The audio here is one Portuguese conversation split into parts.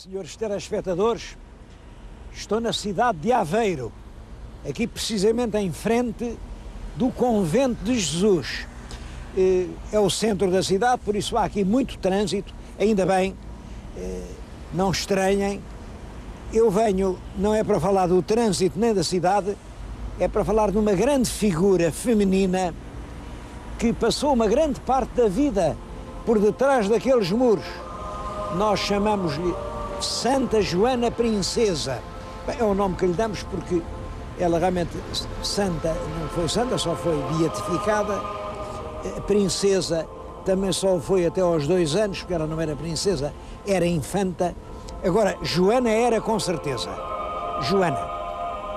Senhores telespectadores, estou na cidade de Aveiro, aqui precisamente em frente do Convento de Jesus. É o centro da cidade, por isso há aqui muito trânsito, ainda bem, não estranhem. Eu venho, não é para falar do trânsito nem da cidade, é para falar de uma grande figura feminina que passou uma grande parte da vida por detrás daqueles muros. Nós chamamos-lhe Santa Joana Princesa. Bem, é o nome que lhe damos porque ela realmente santa não foi santa, só foi beatificada. Princesa também só foi até aos 2 anos, porque ela não era princesa, era infanta. Agora, Joana era com certeza. Joana,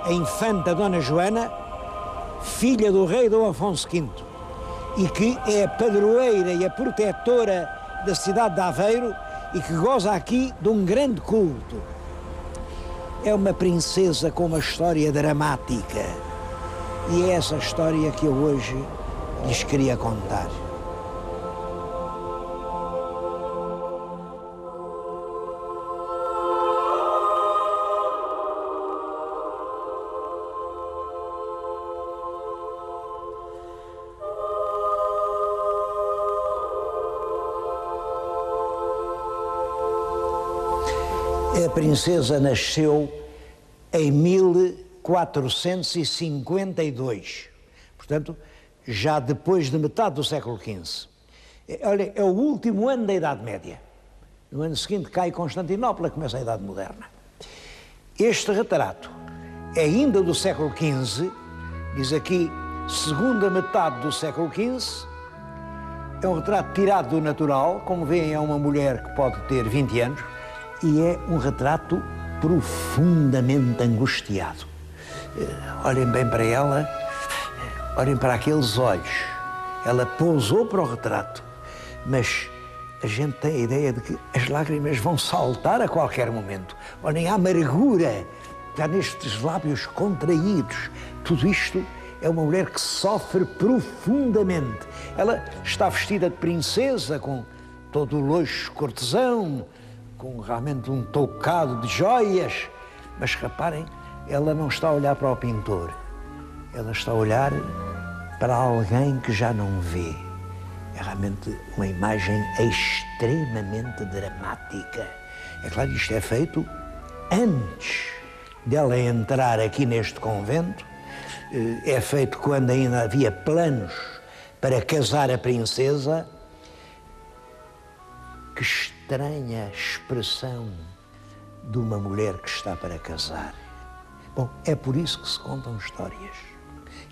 a infanta Dona Joana, filha do rei Dom Afonso V, e que é a padroeira e a protetora da cidade de Aveiro e que goza aqui de um grande culto. É uma princesa com uma história dramática e é essa história que eu hoje lhes queria contar. A princesa nasceu em 1452, portanto, já depois de metade do século XV. Olha, é o último ano da Idade Média. No ano seguinte cai Constantinopla, começa a Idade Moderna. Este retrato é ainda do século XV, diz aqui, segunda metade do século XV. É um retrato tirado do natural, como veem é uma mulher que pode ter 20 anos, e é um retrato profundamente angustiado. Olhem bem para ela, olhem para aqueles olhos. Ela pousou para o retrato, mas a gente tem a ideia de que as lágrimas vão saltar a qualquer momento. Olhem a amargura que há nestes lábios contraídos. Tudo isto é uma mulher que sofre profundamente. Ela está vestida de princesa, com todo o luxo cortesão, com realmente um toucado de joias, mas reparem, ela não está a olhar para o pintor, ela está a olhar para alguém que já não vê. É realmente uma imagem extremamente dramática. É claro que isto é feito antes dela entrar aqui neste convento, é feito quando ainda havia planos para casar a princesa. Que estranha expressão de uma mulher que está para casar. Bom, é por isso que se contam histórias.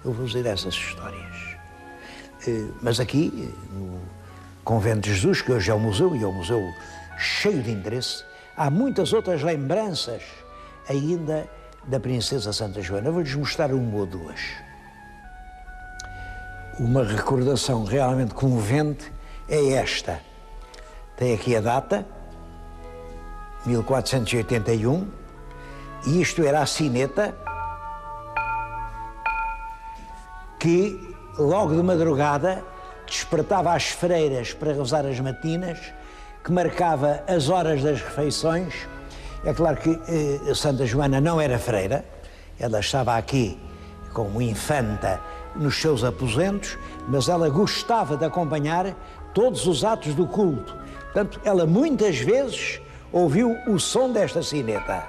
Eu vou dizer essas histórias. Mas aqui, no Convento de Jesus, que hoje é um museu, e é um museu cheio de interesse, há muitas outras lembranças ainda da Princesa Santa Joana. Eu vou-lhes mostrar uma ou duas. Uma recordação realmente comovente é esta. Tem aqui a data, 1481, e isto era a sineta que, logo de madrugada, despertava as freiras para rezar as matinas, que marcava as horas das refeições. É claro que Santa Joana não era freira, ela estava aqui como infanta nos seus aposentos, mas ela gostava de acompanhar todos os atos do culto. Portanto, ela muitas vezes ouviu o som desta sineta.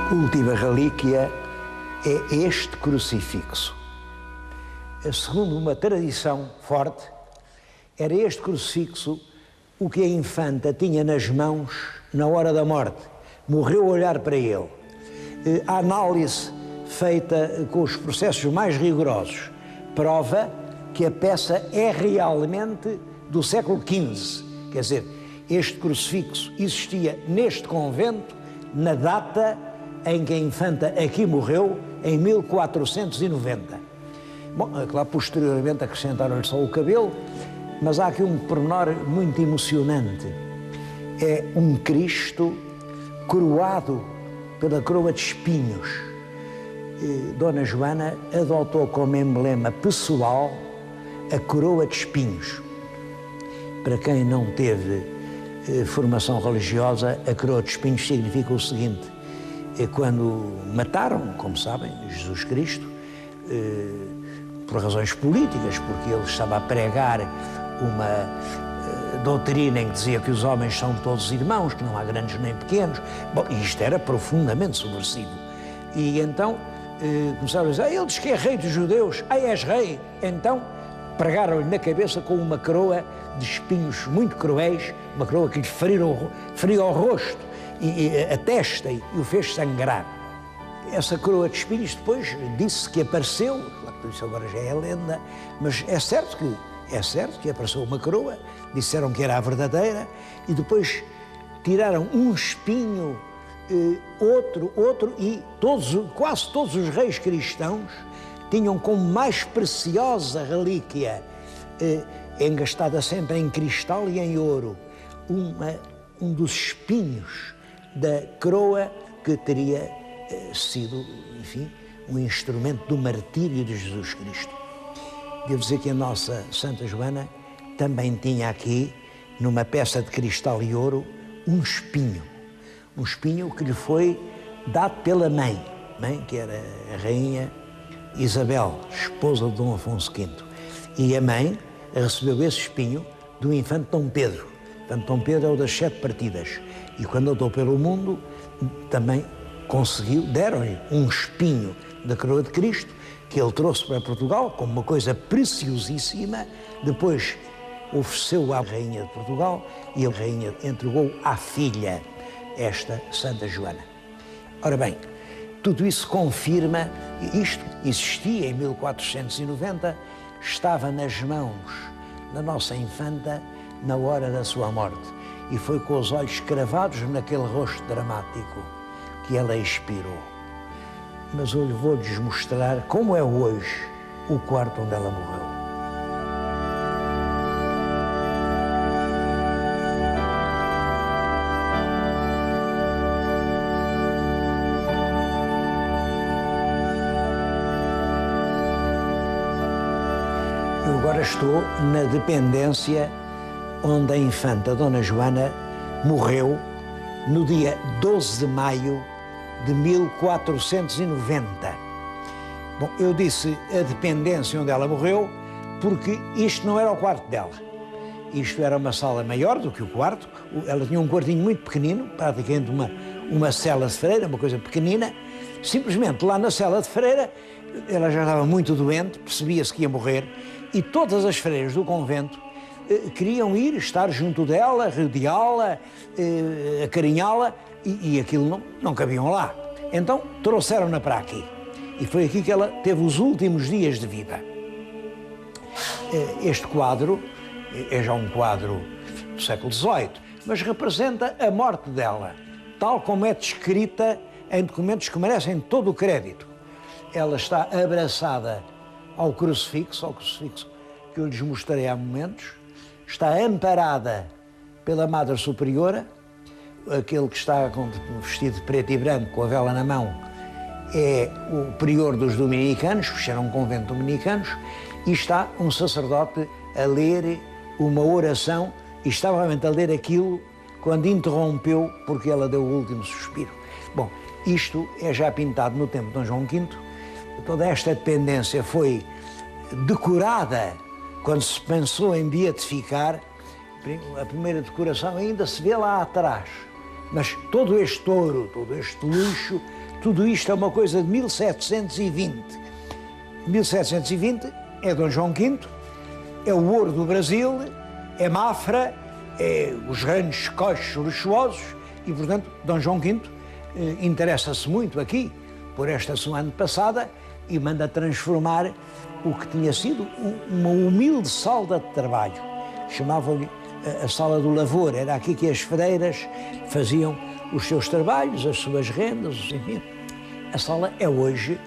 A última relíquia é este crucifixo. Segundo uma tradição forte, era este crucifixo o que a infanta tinha nas mãos na hora da morte. Morreu a olhar para ele. A análise feita com os processos mais rigorosos prova que a peça é realmente do século XV. Quer dizer, este crucifixo existia neste convento na data em que a infanta aqui morreu, em 1490. Bom, claro, posteriormente acrescentaram-lhe só o cabelo, mas há aqui um pormenor muito emocionante. É um Cristo coroado pela coroa de espinhos. Dona Joana adotou como emblema pessoal a coroa de espinhos. Para quem não teve formação religiosa, a coroa de espinhos significa o seguinte: quando mataram, como sabem, Jesus Cristo, por razões políticas, porque ele estava a pregar uma doutrina em que dizia que os homens são todos irmãos, que não há grandes nem pequenos. Bom, isto era profundamente subversivo. E então começaram a dizer: ele diz que é rei dos judeus, és rei. Então pregaram-lhe na cabeça com uma coroa de espinhos muito cruéis, uma coroa que lhe feriu o rosto e a testa e o fez sangrar. Essa coroa de espinhos depois disse que apareceu, claro que isso agora já é lenda, mas é certo que apareceu uma coroa, disseram que era a verdadeira, e depois tiraram um espinho, outro, e quase todos os reis cristãos tinham como mais preciosa relíquia, engastada sempre em cristal e em ouro, um dos espinhos da coroa que teria sido, enfim, um instrumento do martírio de Jesus Cristo. Devo dizer que a nossa Santa Joana também tinha aqui, numa peça de cristal e ouro, um espinho que lhe foi dado pela mãe, que era a rainha Isabel, esposa de Dom Afonso V. E a mãe recebeu esse espinho do infante Dom Pedro. O infante Dom Pedro é o das 7 partidas. E quando andou pelo mundo, também deram-lhe um espinho da coroa de Cristo, que ele trouxe para Portugal como uma coisa preciosíssima. Depois ofereceu à rainha de Portugal e a rainha entregou à filha, esta Santa Joana. Ora bem, tudo isso confirma, isto existia em 1490, estava nas mãos da nossa infanta na hora da sua morte, e foi com os olhos cravados naquele rosto dramático que ela expirou. Mas eu vou-lhes mostrar como é hoje o quarto onde ela morreu. Eu agora estou na dependência onde a infanta Dona Joana morreu no dia 12 de maio de 1490. Bom, eu disse a dependência onde ela morreu porque isto não era o quarto dela. Isto era uma sala maior do que o quarto. Ela tinha um quartinho muito pequenino, praticamente uma cela de freira, uma coisa pequenina. Simplesmente lá na cela de freira, ela já estava muito doente, percebia-se que ia morrer, e todas as freiras do convento queriam estar junto dela, rodeá-la, acarinhá-la, e aquilo não cabiam lá. Então trouxeram-na para aqui. E foi aqui que ela teve os últimos dias de vida. Este quadro é já um quadro do século XVIII, mas representa a morte dela, tal como é descrita em documentos que merecem todo o crédito. Ela está abraçada ao crucifixo que eu lhes mostrarei há momentos, está amparada pela Madre Superiora, aquele que está com vestido de preto e branco, com a vela na mão, é o prior dos dominicanos, que era um convento de dominicanos, e está um sacerdote a ler uma oração, e estava realmente a ler aquilo quando interrompeu, porque ela deu o último suspiro. Bom, isto é já pintado no tempo de Dom João V. Toda esta dependência foi decorada quando se pensou em beatificar. A primeira decoração ainda se vê lá atrás, mas todo este ouro, todo este luxo, tudo isto é uma coisa de 1720. 1720 é Dom João V, é o ouro do Brasil, é Mafra, é os grandes coches luxuosos, e, portanto, Dom João V interessa-se muito aqui por esta sua antepassada e manda transformar o que tinha sido uma humilde sala de trabalho. Chamavam-lhe a Sala do Lavor. Era aqui que as freiras faziam os seus trabalhos, as suas rendas, enfim. A sala é hoje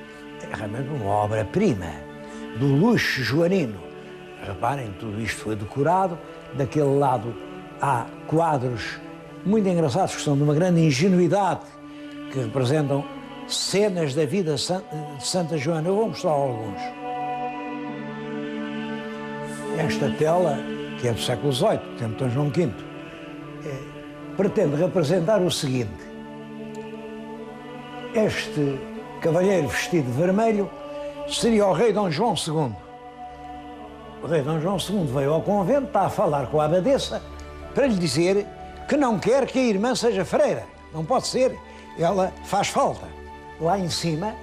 realmente uma obra-prima do luxo joanino. Reparem, tudo isto foi decorado. Daquele lado há quadros muito engraçados que são de uma grande ingenuidade, que representam cenas da vida de Santa Joana. Eu vou mostrar alguns. Esta tela, que é do século XVIII, tempo de Dom João V, pretende representar o seguinte: este cavalheiro vestido de vermelho seria o rei Dom João II. O rei Dom João II veio ao convento, está a falar com a abadesa para lhe dizer que não quer que a irmã seja freira. Não pode ser, ela faz falta. Lá em cima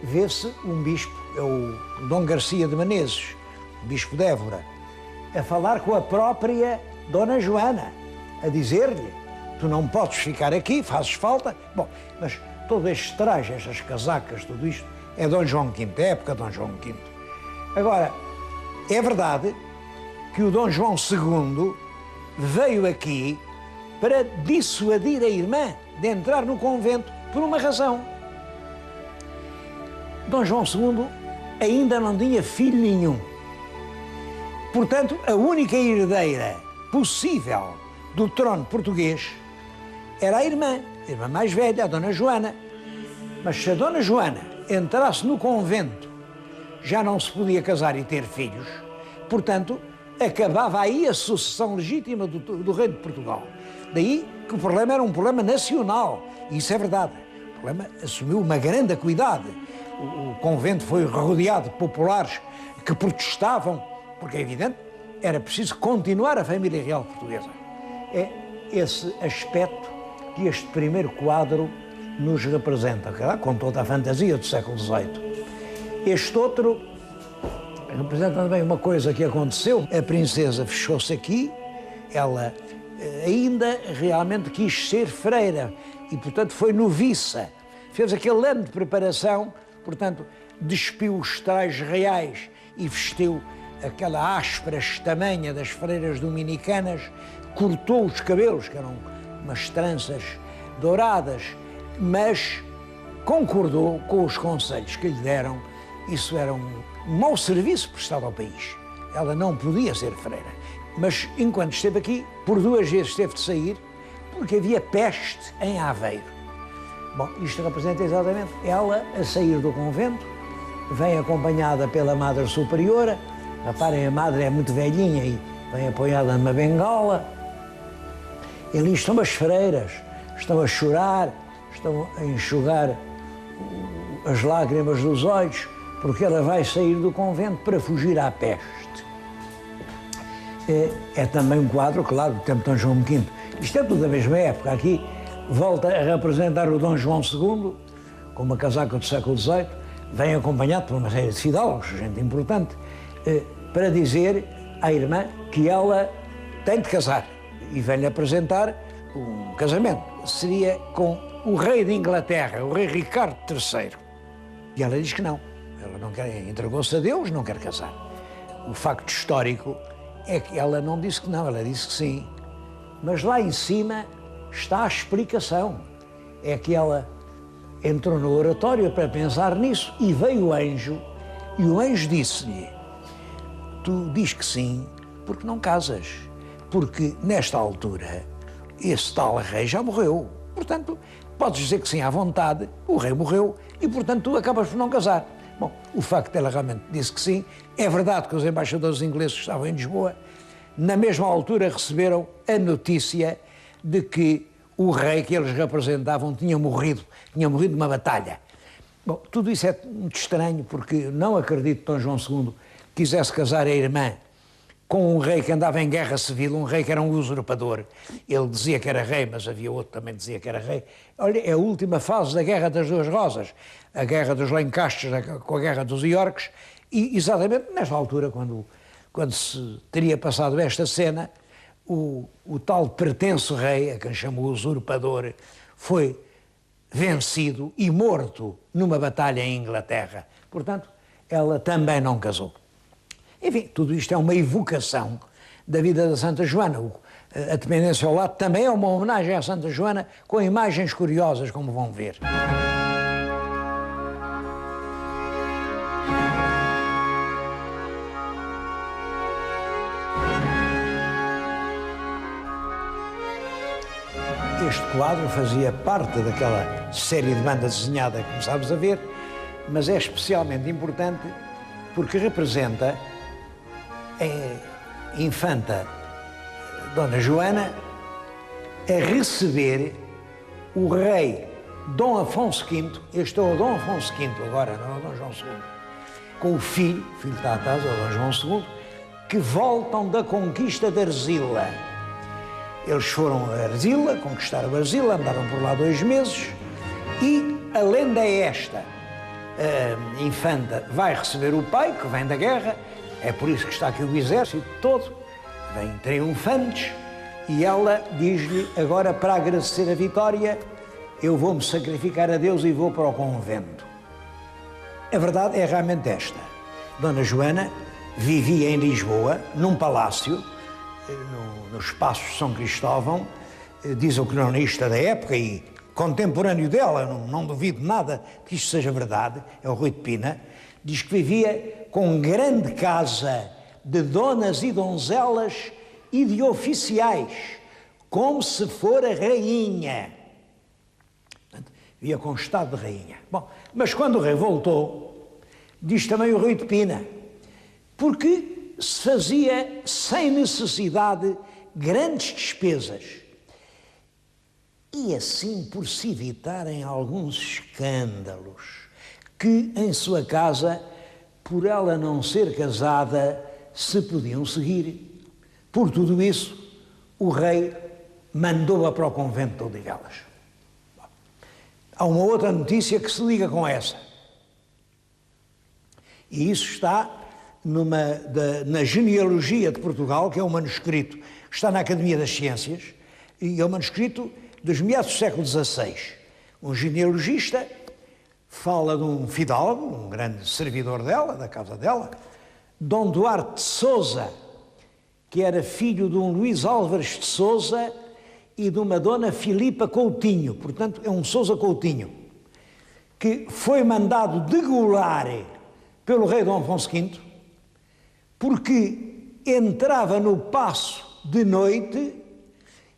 vê-se um bispo, é o Dom Garcia de Menezes, o bispo de Évora, a falar com a própria Dona Joana, a dizer-lhe: tu não podes ficar aqui, fazes falta. Bom, mas todo este traje, estas casacas, tudo isto, é Dom João V, é época de Dom João V. Agora, é verdade que o Dom João II veio aqui para dissuadir a irmã de entrar no convento por uma razão. Dom João II ainda não tinha filho nenhum. Portanto, a única herdeira possível do trono português era a irmã mais velha, a Dona Joana. Mas se a Dona Joana entrasse no convento, já não se podia casar e ter filhos. Portanto, acabava aí a sucessão legítima do rei de Portugal. Daí que o problema era um problema nacional. E isso é verdade. O problema assumiu uma grande acuidade. O convento foi rodeado de populares que protestavam, porque é evidente, era preciso continuar a família real portuguesa. É esse aspecto que este primeiro quadro nos representa, com toda a fantasia do século XVIII. Este outro representa também uma coisa que aconteceu. A princesa fechou-se aqui, ela ainda realmente quis ser freira e, portanto, foi noviça. Fez aquele ano de preparação, portanto, despiu os trajes reais e vestiu aquela áspera estamanha das freiras dominicanas, cortou os cabelos, que eram umas tranças douradas, mas concordou com os conselhos que lhe deram. Isso era um mau serviço prestado ao país. Ela não podia ser freira. Mas, enquanto esteve aqui, por 2 vezes teve de sair, porque havia peste em Aveiro. Bom, isto representa exatamente ela a sair do convento, vem acompanhada pela Madre Superiora. Reparem, a Madre é muito velhinha e vem apoiada numa bengala. E ali estão as freiras, estão a chorar, estão a enxugar as lágrimas dos olhos, porque ela vai sair do convento para fugir à peste. É também um quadro, claro, do tempo de Dom João V. Isto é tudo da mesma época. Aqui volta a representar o Dom João II, com uma casaca do século XVIII, vem acompanhado por uma série de fidalgos, gente importante, para dizer à irmã que ela tem de casar. E vem-lhe apresentar um casamento. Seria com o rei de Inglaterra, o rei Ricardo III. E ela diz que não. Ela não quer, entregou-se a Deus, não quer casar. O facto histórico é que ela não disse que não, ela disse que sim. Mas lá em cima está a explicação. É que ela entrou no oratório para pensar nisso e veio o anjo, e o anjo disse-lhe: tu diz que sim porque não casas, porque nesta altura esse tal rei já morreu. Portanto, podes dizer que sim à vontade, o rei morreu e, portanto, tu acabas por não casar. Bom, o facto de ela realmente disse que sim. É verdade que os embaixadores ingleses que estavam em Lisboa, na mesma altura, receberam a notícia de que o rei que eles representavam tinha morrido numa batalha. Bom, tudo isso é muito estranho, porque não acredito que Dom João II quisesse casar a irmã com um rei que andava em guerra civil, um rei que era um usurpador. Ele dizia que era rei, mas havia outro que também dizia que era rei. Olha, é a última fase da Guerra das Duas Rosas, a Guerra dos Lancastres com a Guerra dos Iorques, e exatamente nesta altura, quando se teria passado esta cena, o tal pretenso rei, a quem chamou usurpador, foi vencido e morto numa batalha em Inglaterra. Portanto, ela também não casou. Enfim, tudo isto é uma evocação da vida da Santa Joana. A dependência ao lado também é uma homenagem à Santa Joana, com imagens curiosas, como vão ver. Este quadro fazia parte daquela série de banda desenhada que começámos a ver, mas é especialmente importante porque representa a infanta Dona Joana a receber o rei Dom Afonso V, este é o Dom Afonso V agora, não é o Dom João II, com o filho está atrás, é o Dom João II, que voltam da conquista de Arzila. Eles foram a Arzila, conquistaram Arzila, andaram por lá 2 meses e a lenda é esta. A infanta vai receber o pai, que vem da guerra, é por isso que está aqui o exército todo, vem triunfantes, e ela diz-lhe, agora para agradecer a vitória, eu vou-me sacrificar a Deus e vou para o convento. A verdade é realmente esta. Dona Joana vivia em Lisboa, num palácio, no Espaço de São Cristóvão, diz o cronista da época e contemporâneo dela, não duvido nada que isto seja verdade, é o Rui de Pina, diz que vivia com grande casa de donas e donzelas e de oficiais, como se fora rainha. Portanto, vivia com estado de rainha. Bom, mas quando o rei voltou, diz também o Rui de Pina, porque se fazia sem necessidade grandes despesas. E assim por se evitarem alguns escândalos que em sua casa, por ela não ser casada, se podiam seguir. Por tudo isso, o rei mandou-a para o convento de Odivelas. Há uma outra notícia que se liga com essa. E isso está na genealogia de Portugal, que é um manuscrito que está na Academia das Ciências, e é um manuscrito dos meados do século XVI. Um genealogista fala de um fidalgo, um grande servidor dela, da casa dela, Dom Duarte de Sousa, que era filho de um Luís Álvares de Sousa e de uma Dona Filipa Coutinho, portanto é um Sousa Coutinho, que foi mandado degolar pelo rei Dom Afonso V, porque entrava no paço de noite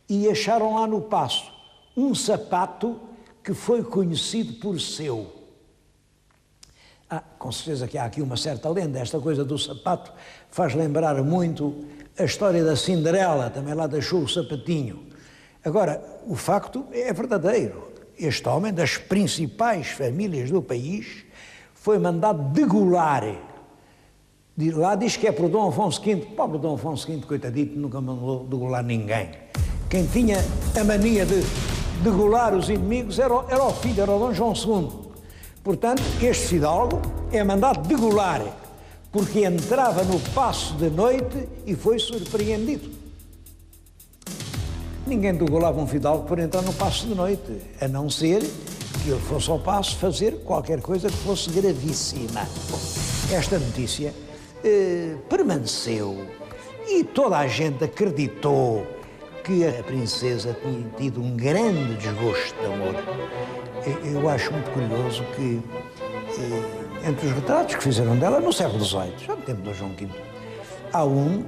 e acharam lá no paço um sapato que foi conhecido por seu. Com certeza que há aqui uma certa lenda, esta coisa do sapato faz lembrar muito a história da Cinderela, também lá deixou o sapatinho. Agora, o facto é verdadeiro. Este homem, das principais famílias do país, foi mandado degolar. Lá diz que é por Dom Afonso V, pobre Dom Afonso V, coitadito, nunca mandou degolar ninguém. Quem tinha a mania de degolar os inimigos era o filho, era o Dom João II. Portanto, este fidalgo é mandado degolar, porque entrava no paço de noite e foi surpreendido. Ninguém degolava um fidalgo por entrar no paço de noite, a não ser que ele fosse ao paço fazer qualquer coisa que fosse gravíssima. Bom, esta notícia permaneceu e toda a gente acreditou que a princesa tinha tido um grande desgosto de amor. Eu acho muito curioso que, entre os retratos que fizeram dela no século XVIII, já no tempo do João V, há um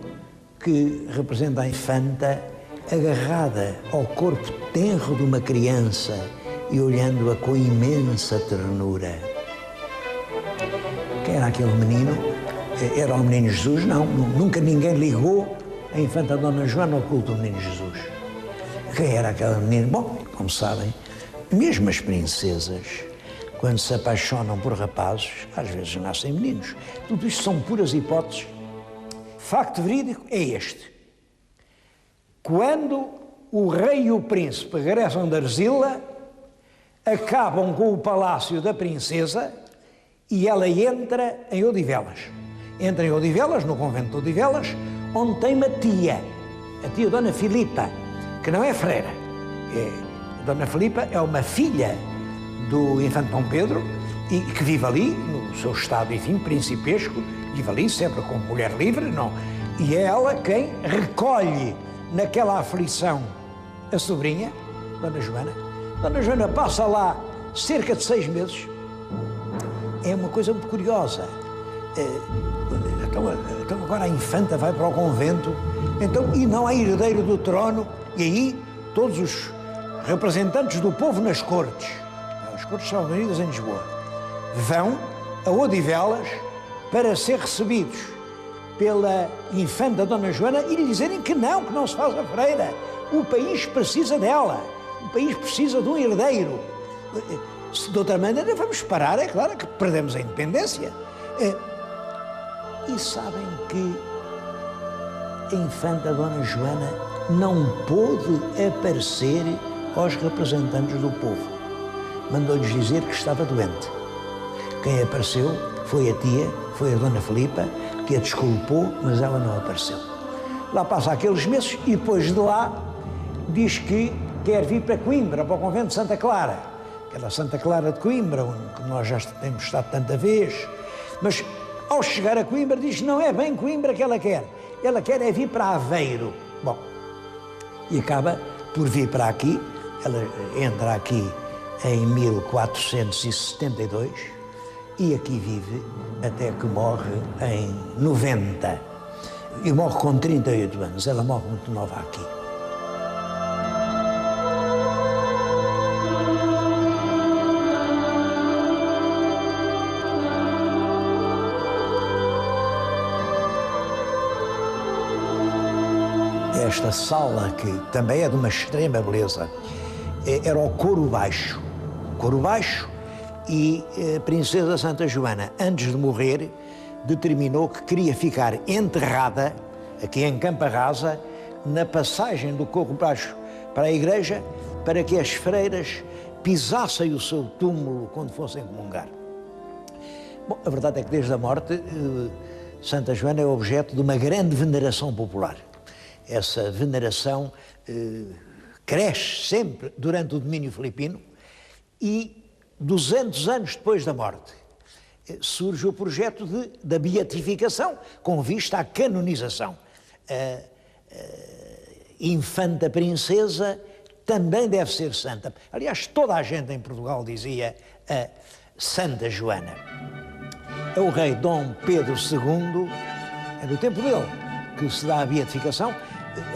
que representa a infanta agarrada ao corpo tenro de uma criança e olhando-a com imensa ternura. Quem era aquele menino? Era o menino Jesus? Não, nunca ninguém ligou a infanta Dona Joana ao culto do menino Jesus. Quem era aquele menino? Bom, como sabem, mesmo as princesas, quando se apaixonam por rapazes, às vezes nascem meninos. Tudo isto são puras hipóteses. Facto verídico é este. Quando o rei e o príncipe regressam de Arzila, acabam com o palácio da princesa e ela entra em Odivelas. Entra em Odivelas, no convento de Odivelas, onde tem uma tia, a tia Dona Filipa, que não é freira. Dona Filipa é uma filha do infante Dom Pedro e que vive ali, no seu estado, enfim, principesco, vive ali sempre como mulher livre, não. E é ela quem recolhe naquela aflição a sobrinha, Dona Joana. Dona Joana passa lá cerca de 6 meses. É uma coisa muito curiosa. Então agora a infanta vai para o convento, e não há herdeiro do trono, e aí todos representantes do povo nas cortes, as cortes são reunidas em Lisboa, vão a Odivelas para ser recebidos pela infanta Dona Joana e lhe dizerem que não se faz a freira. O país precisa dela, o país precisa de um herdeiro. Se de outra maneira vamos parar, é claro que perdemos a independência. E sabem que a infanta Dona Joana não pôde aparecer aos representantes do povo. Mandou-lhes dizer que estava doente. Quem apareceu foi a tia, foi a Dona Filipa, que a desculpou, mas ela não apareceu. Lá passa aqueles meses e depois de lá diz que quer vir para Coimbra, para o convento de Santa Clara. Aquela Santa Clara de Coimbra, onde nós já temos estado tanta vez. Mas ao chegar a Coimbra diz que não é bem Coimbra que ela quer é vir para Aveiro. Bom, e acaba por vir para aqui. Ela entra aqui em 1472 e aqui vive até que morre em 90. E morre com 38 anos. Ela morre muito nova aqui. Esta sala, que também é de uma extrema beleza, era o coro baixo. Coro baixo, e a Princesa Santa Joana, antes de morrer, determinou que queria ficar enterrada, aqui em Campa Rasa, na passagem do coro baixo para a igreja, para que as freiras pisassem o seu túmulo quando fossem comungar. Bom, a verdade é que desde a morte, Santa Joana é objeto de uma grande veneração popular. Essa veneração cresce sempre durante o domínio filipino e 200 anos depois da morte surge o projeto da beatificação com vista à canonização. A infanta princesa também deve ser santa. Aliás, toda a gente em Portugal dizia a Santa Joana. É o rei Dom Pedro II, é do tempo dele que se dá a beatificação.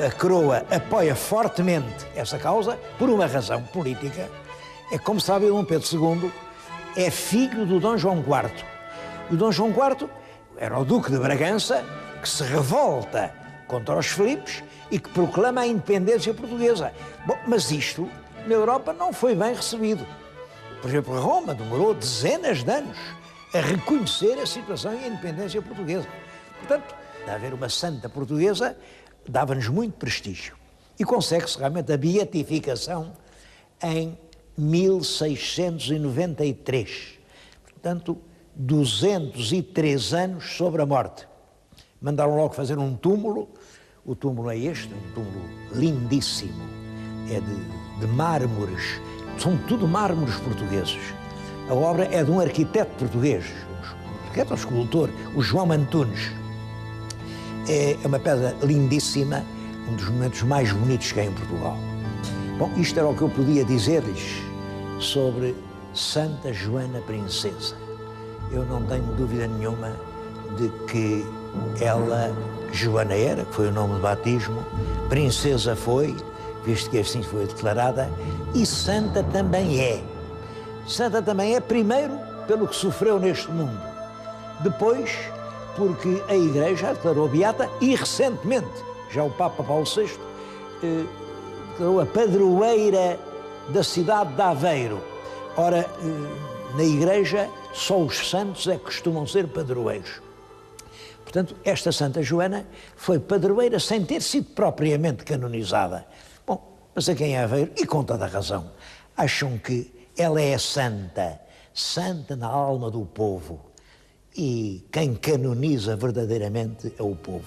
A coroa apoia fortemente essa causa por uma razão política. É como sabe, Dom Pedro II é filho do Dom João IV. E o Dom João IV era o Duque de Bragança, que se revolta contra os Filipes e que proclama a independência portuguesa. Bom, mas isto na Europa não foi bem recebido. Por exemplo, Roma demorou dezenas de anos a reconhecer a situação e a independência portuguesa. Portanto, de haver uma santa portuguesa, dava-nos muito prestígio. E consegue-se realmente a beatificação em 1693. Portanto, 203 anos sobre a morte. Mandaram logo fazer um túmulo. O túmulo é este, um túmulo lindíssimo. É de mármores, são tudo mármores portugueses. A obra é de um arquiteto português, um escultor, o João Antunes. É uma pedra lindíssima, um dos monumentos mais bonitos que há em Portugal. Bom, isto era o que eu podia dizer-lhes sobre Santa Joana Princesa. Eu não tenho dúvida nenhuma de que ela, Joana era, que foi o nome de batismo, princesa foi, visto que assim foi declarada, e santa também é. Santa também é, primeiro, pelo que sofreu neste mundo, depois, porque a Igreja a declarou beata e, recentemente, já o Papa Paulo VI declarou a padroeira da cidade de Aveiro. Ora, na Igreja, só os santos é que costumam ser padroeiros. Portanto, esta Santa Joana foi padroeira sem ter sido propriamente canonizada. Bom, mas a quem é Aveiro, e com toda a razão, acham que ela é santa, santa na alma do povo. E quem canoniza verdadeiramente é o povo.